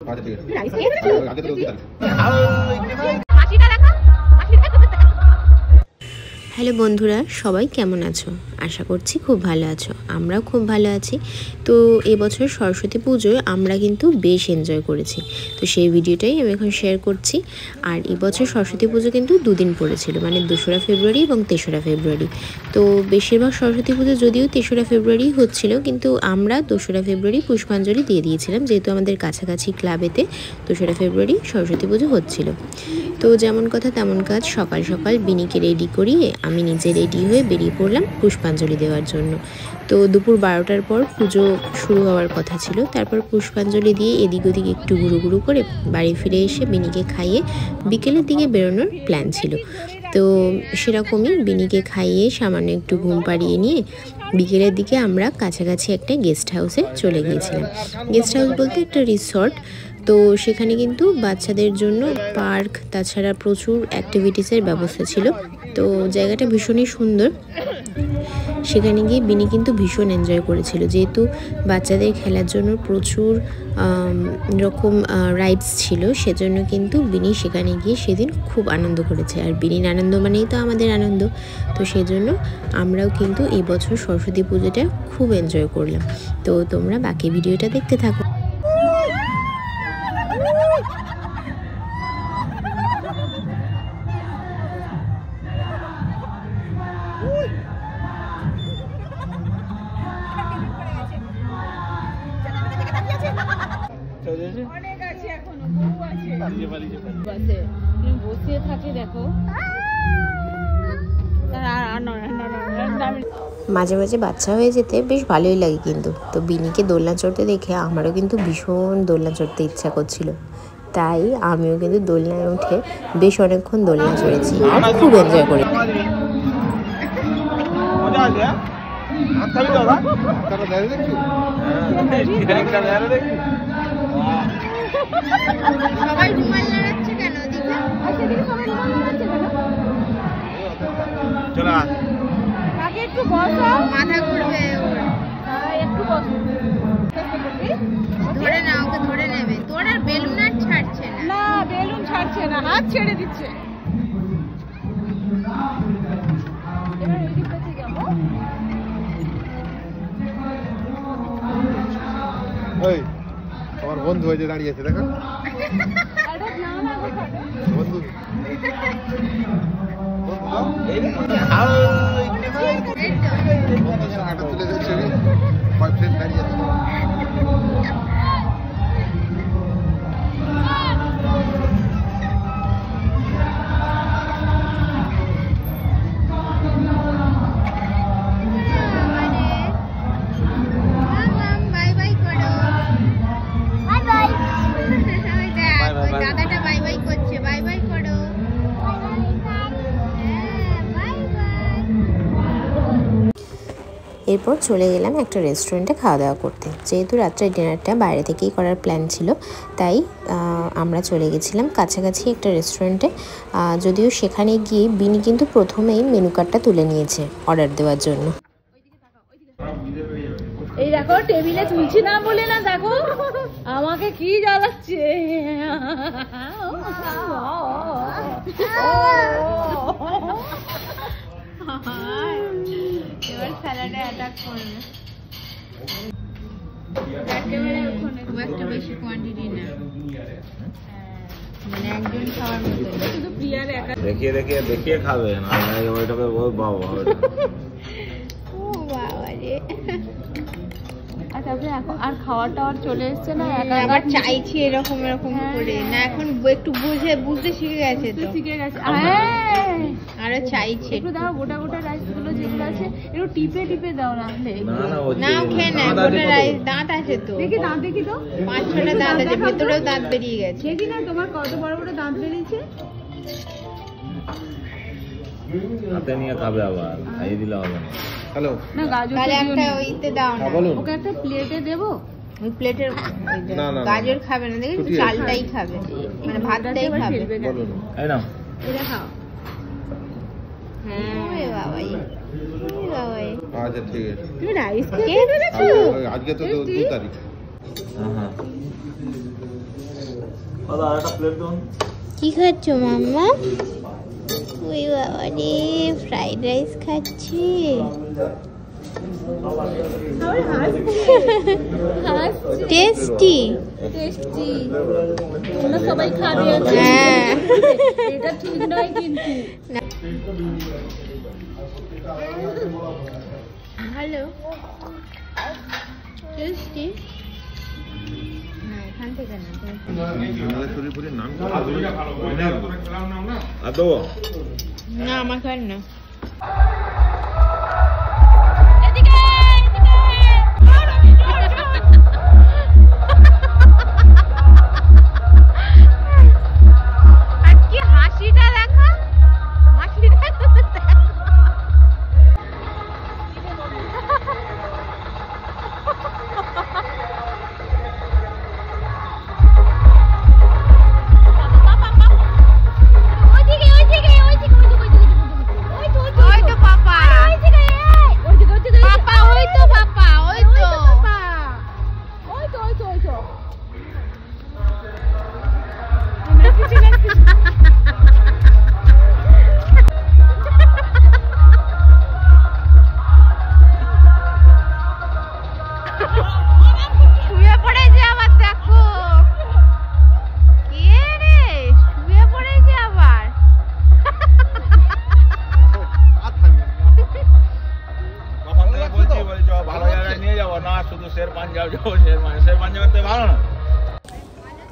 আচ্ছা ঠিক আছে আগে তো 2 তারিখ। হ্যালো বন্ধুরা, সবাই কেমন আছো? আশা করছি খুব ভালো আছো। আমরাও খুব ভালো আছি। তো এবছর সরস্বতী পুজোয় আমরা কিন্তু বেশ এনজয় করেছি। তো সেই ভিডিওটাই আমি এখন শেয়ার করছি। আর এবছর সরস্বতী পুজো কিন্তু 2 দিন পড়েছিল, মানে 2রা ফেব্রুয়ারি এবং 3রা ফেব্রুয়ারি। তো বেশিরভাগ সরস্বতী পুজো যদিও 3রা ফেব্রুয়ারি হচ্ছিল, কিন্তু আমরা 2রা ফেব্রুয়ারি পুষ্পাঞ্জলি দিয়ে দিয়েছিলাম, যেহেতু আমাদের কাছাকাছি ক্লাবেতে 2রা ফেব্রুয়ারি সরস্বতী পুজো হচ্ছিল। তো যেমন কথা তেমন কাজ, সকাল সকাল বিনিকে রেডি করিয়ে আমি নিজে রেডি হয়ে বেরিয়ে পড়লাম পুষ্পাঞ্জলি দেওয়ার জন্য। তো দুপুর 12টার পর পুজো শুরু হওয়ার কথা ছিল। তারপর পুষ্পাঞ্জলি দিয়ে এদিক ওদিক একটু ঘুরু করে বাড়ি ফিরে এসে বিনিকে খাইয়ে বিকেলের দিকে বেরোনোর প্ল্যান ছিল। তো সেরকমই বিনিকে খাইয়ে সামান্য একটু ঘুম পাড়িয়ে নিয়ে বিকেলের দিকে আমরা কাছাকাছি একটা গেস্ট হাউসে চলে গিয়েছিলাম। গেস্ট হাউস বলতে একটা রিসর্ট। তো সেখানে কিন্তু বাচ্চাদের জন্য পার্ক, তাছাড়া প্রচুর অ্যাক্টিভিটিসের ব্যবস্থা ছিল। তো জায়গাটা ভীষণই সুন্দর। সেখানে গিয়ে বিনি কিন্তু ভীষণ এনজয় করেছিল, যেহেতু বাচ্চাদের খেলার জন্য প্রচুর রকম রাইডস ছিল, সেজন্য কিন্তু বিনি সেখানে গিয়ে সেদিন খুব আনন্দ করেছে। আর বিনির আনন্দ মানেই তো আমাদের আনন্দ। তো সেজন্য আমরাও কিন্তু এই বছর সরস্বতী পুজোটা খুব এনজয় করলাম। তো তোমরা বাকি ভিডিওটা দেখতে থাকো। বসিয়ে থাকে দেখো। মাঝে মাঝে বাচ্চা হয়ে যেতে বেশ ভালোই লাগে কিন্তু। তো বিনিকে দোলনা চড়তে দেখে আমারও কিন্তু ভীষণ দোলনা চড়তে ইচ্ছা করছিল, তাই আমিও কিন্তু দোলনায় উঠে বেশ অনেকক্ষণ দোলনা চড়েছি আর খুব এনজয় করেছি। একটু বসো, মাথা ঘুরবে, একটু বসো, ধরে না, ওকে ধরে নেবে। তোর আর বেলুন আর ছাড়ছে না। না, বেলুন ছাড়ছে না, হাত ছেড়ে দিচ্ছে। এবার এই দিকটা থেকে যাবো। এই আমার বন্ধু হয়ে যে দাঁড়িয়ে আছে দেখো। আরে না না, বন্ধু দাদাটা বাই বাই করছে, বাই বাই করো। এরপর চলে গেলাম একটা রেস্টুরেন্টে খাওয়া দাওয়া করতে। যেহেতু রাত্রের ডিনারটা বাইরে থেকেই করার প্ল্যান ছিল, তাই আমরা চলে গেছিলাম কাছাকাছি একটা রেস্টুরেন্টে। যদিও সেখানে গিয়ে বিনি কিন্তু প্রথমেই মেনু কার্ডটা তুলে নিয়েছে অর্ডার দেওয়ার জন্য। এই দেখো, টেবিলে তুলছি না বলে না, দেখো আমাকে কি জ্বালাচ্ছে। এবার স্যালাডে অ্যাটাক করবে। একেবারে ওখানে খুব একটা বেশি কোয়ান্টিটি না, মানে একজন খাওয়ার মতো। শুধু প্রিয়ার একা দেখিয়ে দেখিয়ে দেখিয়ে খাবে না, ওইটাকে ও বাবা। ও বাবা রে। আচ্ছা, এখন আর খাওয়ার টাওয়ার চলে এসছে না, আবার চাইছি এরকম এরকম করে না। এখন একটু বুঝতে শিখে গেছে, তো শিখে গেছে। আরো চাইছে। একটু দাও, গোটা গোটা রাইস গুলো যেগুলো আছে একটু টিপে টিপে দাও, রাখলে না খেয়ে না। গোটা রাইস দাঁত আছে তো, দেখি দাঁত, দেখি তো 5-6টা দাঁত আছে, ভেতরেও দাঁত বেরিয়ে গেছে। দেখি না তোমার কত বড় বড় দাঁত বেরিয়েছে। হাতে নিয়ে খাবে, আবার খাইয়ে দিলে হবে না। হ্যালো না, গাজর একটা ওইতে দাও না, ওকে একটা প্লেটে দেবো। ওই প্লেটের গাজর খাবে না, দেখি চালটাই খাবে, মানে ভাতটাই খাবে। এই নাও, এটা খাও। হ্যাঁ বাবাই, বাবাই। আচ্ছা ঠিক আছে। তুমি রাইস খেয়ে ফেলেছো? আজকে তো 2 তারিখ। হ্যাঁ কি খাচ্ছ মাম্মা? ওই বাবা রে, ফ্রাইড রাইস খাচ্ছি। টেস্টি টেস্টি, তোমরা সবাই খাবে। হ্যাঁ, এটা ঠিক নয় কিন্তু। Hello, tasty. না, এখান থেকে না, না আমার খান না।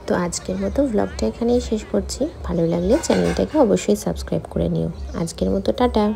তো আজকের মতো ব্লগটা এখানেই শেষ করছি। ভালো লাগলে চ্যানেলটাকে অবশ্যই সাবস্ক্রাইব করে নিও। আজকের মতো টাটা।